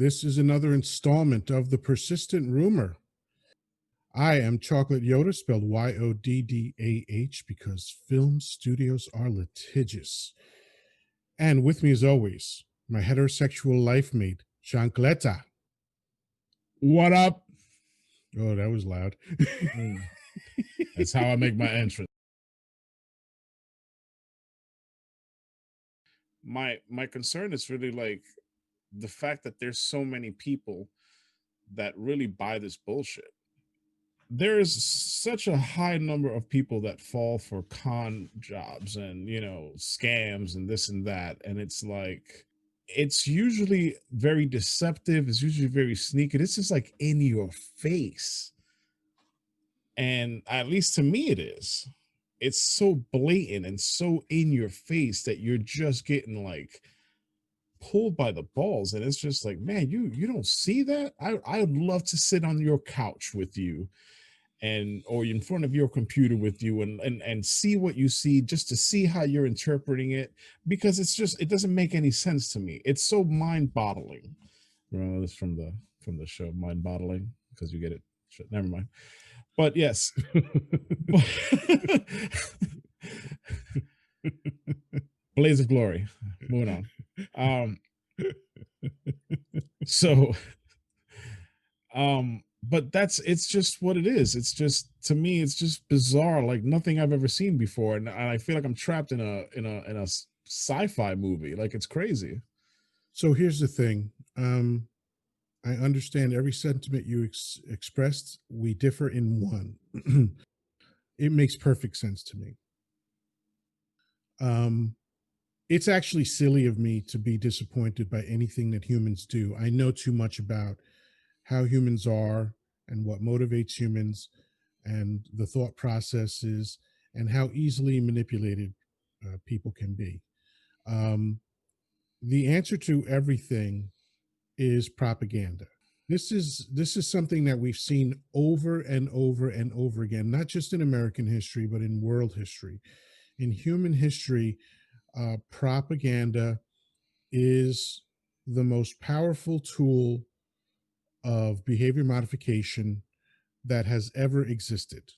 This is another installment of The Persistent Rumor. I am Chocolate Yoddah, spelled Yoddah, because film studios are litigious. And with me, as always, my heterosexual life mate, Chancleta. What up? Oh, that was loud. That's how I make my entrance. My concern is really like the fact that there's so many people that really buy this bullshit. There is such a high number of people that fall for con jobs and, scams and this and that. And it's like, it's usually very deceptive. It's usually very sneaky. This is like in your face. And at least to me, it is. It's so blatant and so in your face that you're just getting like pulled by the balls. And it's just like, man, you don't see that? I would love to sit on your couch with you and or in front of your computer with you and see what you see, just to see how you're interpreting it, because it doesn't make any sense to me. It's so mind-boggling. Well, that's from the show Mind Bottling, because you get it. Never mind. But yes. Blaze of Glory. Moving on. So but it's just what it is. It's just, to me, it's just bizarre, like nothing I've ever seen before, and I feel like I'm trapped in a sci-fi movie. Like, it's crazy. So here's the thing. I understand every sentiment you expressed. We differ in one. It makes perfect sense to me. It's actually silly of me to be disappointed by anything that humans do. I know too much about how humans are and what motivates humans and the thought processes and how easily manipulated people can be. The answer to everything is propaganda. This is something that we've seen over and over and over again, not just in American history, but in world history. In human history, propaganda is the most powerful tool of behavior modification that has ever existed.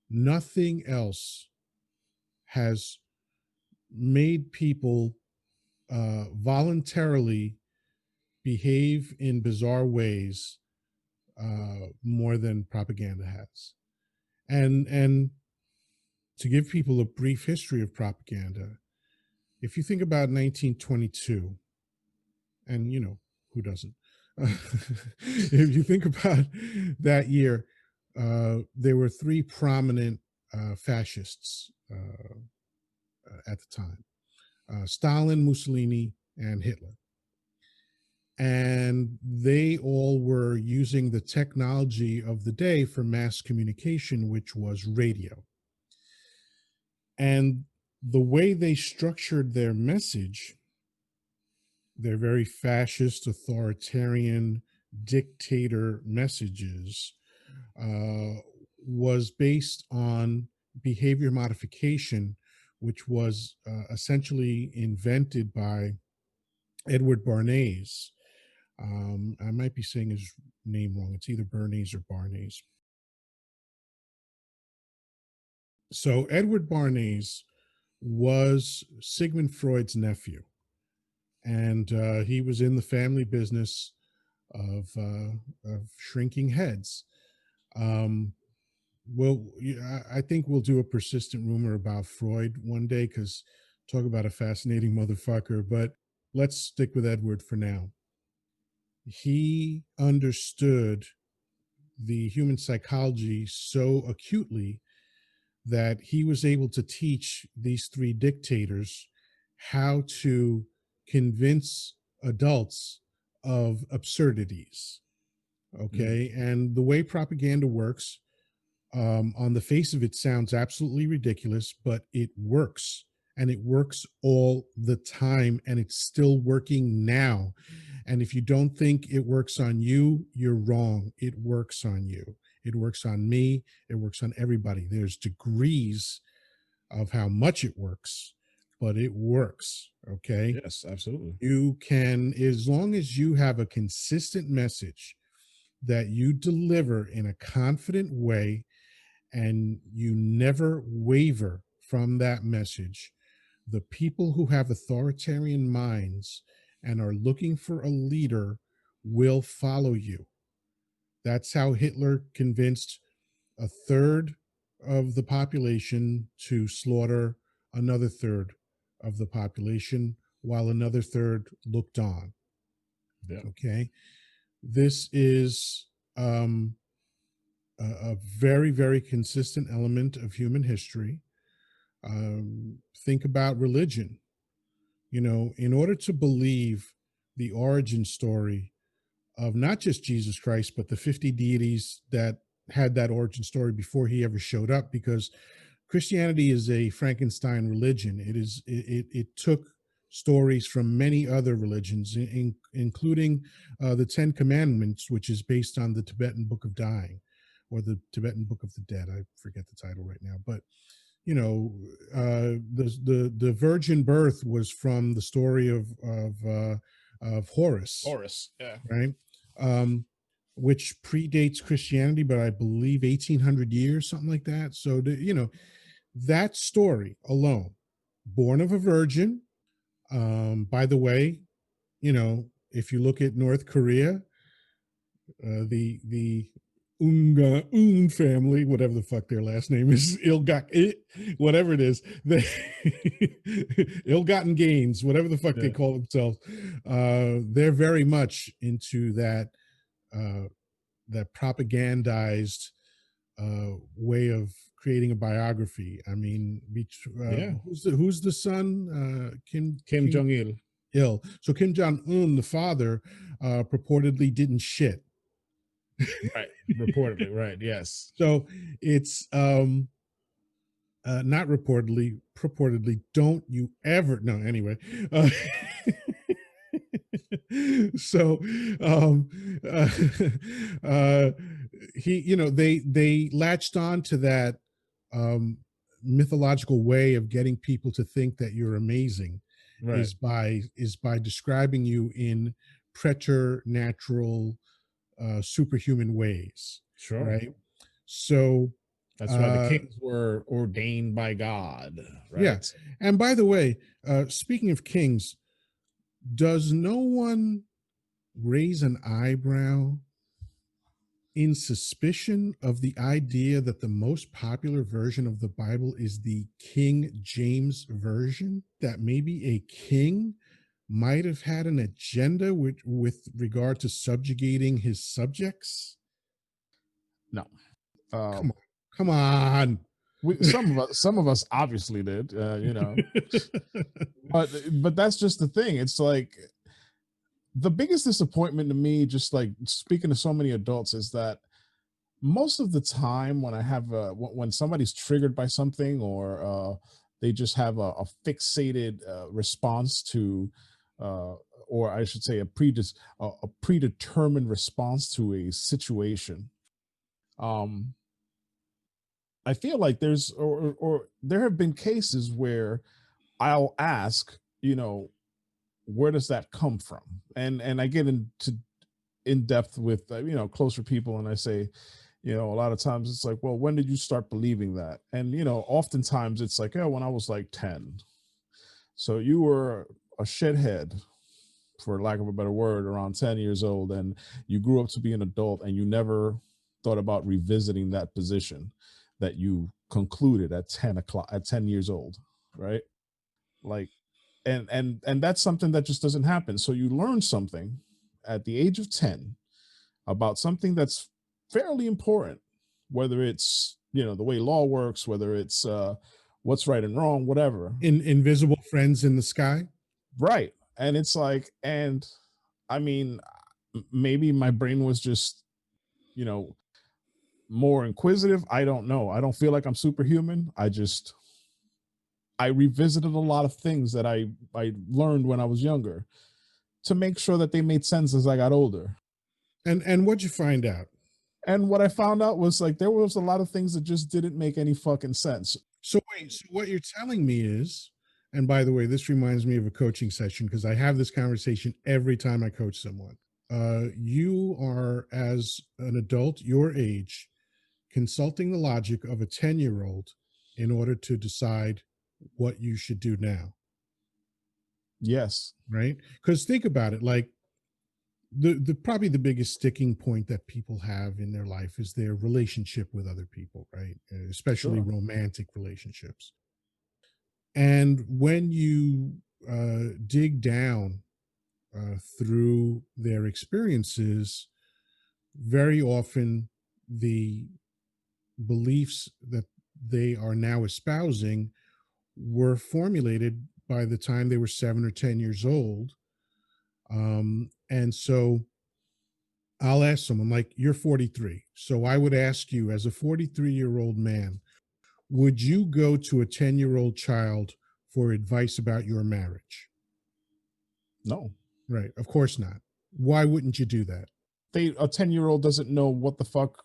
Nothing else has made people voluntarily behave in bizarre ways more than propaganda has. And to give people a brief history of propaganda, if you think about 1922, and who doesn't? If you think about that year, there were three prominent fascists at the time: Stalin, Mussolini, and Hitler. And they all were using the technology of the day for mass communication, which was radio. And the way they structured their message, their very fascist, authoritarian, dictator messages, was based on behavior modification, which was essentially invented by Edward Bernays. I might be saying his name wrong. It's either Bernays or Barnays. So Edward Bernays was Sigmund Freud's nephew, and he was in the family business of shrinking heads. Well, I think we'll do a persistent rumor about Freud one day, because talk about a fascinating motherfucker. But let's stick with Edward for now. He understood the human psychology so acutely that he was able to teach these three dictators how to convince adults of absurdities. Okay. And the way propaganda works, on the face of it, sounds absolutely ridiculous, but it works. And it works all the time. And it's still working now. And if you don't think it works on you, you're wrong. It works on you. It works on me. It works on everybody. There's degrees of how much it works, but it works. Okay. Yes, absolutely. You can, as long as you have a consistent message that you deliver in a confident way and you never waver from that message, the people who have authoritarian minds and are looking for a leader will follow you. That's how Hitler convinced a third of the population to slaughter another third of the population while another third looked on. Yeah. Okay. This is a very, very consistent element of human history. Think about religion. You know, in order to believe the origin story of not just Jesus Christ, but the 50 deities that had that origin story before he ever showed up, because Christianity is a Frankenstein religion. It took stories from many other religions, including the Ten Commandments, which is based on the Tibetan Book of Dying or the Tibetan Book of the Dead. I forget the title right now, but you know, the virgin birth was from the story of Horus, Horus. Yeah. right? Um, which predates Christianity, but I believe 1800 years, something like that. So, you know, that story alone, born of a virgin. By the way, you know, if you look at North Korea, the Unga Un family, whatever the fuck their last name is, whatever it is, they ill-gotten gains, whatever the fuck they Yeah. call themselves, they're very much into uh, that propagandized way of creating a biography. I mean, Yeah. who's the son? Kim Kim Jong Il. Il. So Kim Jong Un, the father, purportedly didn't shit. Right. Reportedly. Right. Yes. So it's not reportedly, purportedly. Don't you ever? No, anyway. So um, uh, uh, he, you know, they latched on to that um, mythological way of getting people to think that you're amazing Right. is by describing you in preternatural, superhuman ways, Sure. right? So That's why the uh, kings were ordained by God. yeah. Right. And by the way, speaking of kings, does no one raise an eyebrow in suspicion of the idea that the most popular version of the Bible is the King James Version? That maybe a king might have had an agenda with regard to subjugating his subjects? No. Come Um, on. Come on. some of us obviously did. But that's just the thing. It's like the biggest disappointment to me, just like speaking to so many adults, is that most of the time when I have when somebody's triggered by something, or they just have a fixated response to, uh, or I should say a predetermined response to a situation. Um, I feel like or there have been cases where I'll ask, where does that come from? And I get into in depth with closer people, and I say, a lot of times it's like, well, when did you start believing that? And oftentimes it's like, oh, when I was like 10. So you were a shithead, for lack of a better word, around 10 years old, and you grew up to be an adult, and you never thought about revisiting that position that you concluded at 10 years old, right? Like, and that's something that just doesn't happen. So you learn something at the age of 10 about something that's fairly important, whether it's the way law works, whether it's what's right and wrong, whatever. Invisible friends in the sky. Right. And it's like, and I mean, maybe my brain was just you know more inquisitive. I don't know. I don't feel like I'm superhuman. I revisited a lot of things that I learned when I was younger, to make sure that they made sense as I got older. And what'd you find out? And what I found out was, like, there was a lot of things that just didn't make any fucking sense. So wait, so what you're telling me is And by the way, this reminds me of a coaching session because I have this conversation every time I coach someone. You are, as an adult your age, consulting the logic of a 10-year-old in order to decide what you should do now, Yes, right? Because think about it, like the probably the biggest sticking point that people have in their life is their relationship with other people, right? Especially sure. romantic relationships. And when you dig down through their experiences, very often the beliefs that they are now espousing were formulated by the time they were 7 or 10 years old. And so I'll ask someone, like, you're 43. So I would ask you, as a 43-year-old man, would you go to a 10-year-old child for advice about your marriage? No, Right. Of course not. Why wouldn't you do that? they a 10-year-old doesn't know what the fuck,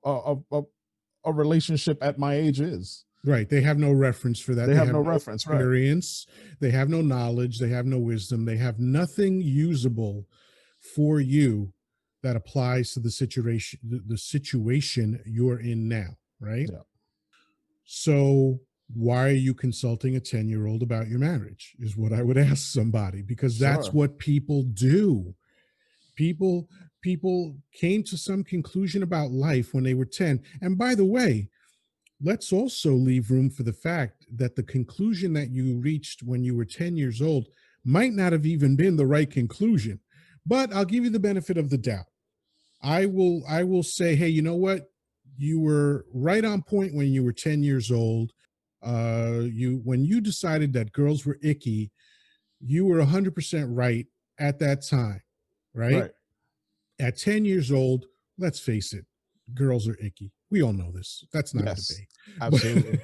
a relationship at my age is. Right. They have no reference for that. They They have have no no reference, right? experience. They have no knowledge. They have no wisdom. They have nothing usable for you that applies to the situation you're in now. Right. Yeah, So why are you consulting a 10-year-old about your marriage? Is what I would ask somebody, because that's sure. what people do. People people came to some conclusion about life when they were 10. And by the way, let's also leave room for the fact that the conclusion that you reached when you were 10 years old might not have even been the right conclusion. But I'll give you the benefit of the doubt. I will say, hey, you know what? You were right on point when you were 10 years old. You when you decided that girls were icky, you were 100% right at that time, right? Right. At 10 years old, let's face it, girls are icky. We all know this. That's not a Yes, debate. But absolutely.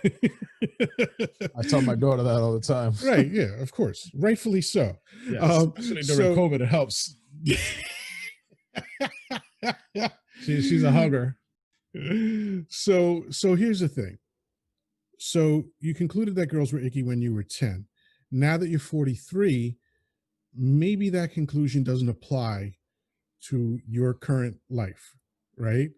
I tell my daughter that all the time. right, yeah, of course, rightfully so. Yes, Um, especially during so COVID, it helps. She's a hugger. so here's the thing. So you concluded that girls were icky when you were 10. Now that you're 43, maybe that conclusion doesn't apply to your current life, right?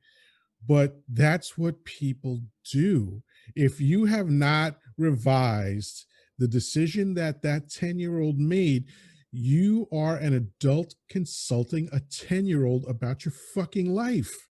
But that's what people do. If you have not revised the decision that that 10-year-old made, you are an adult consulting a 10-year-old about your fucking life.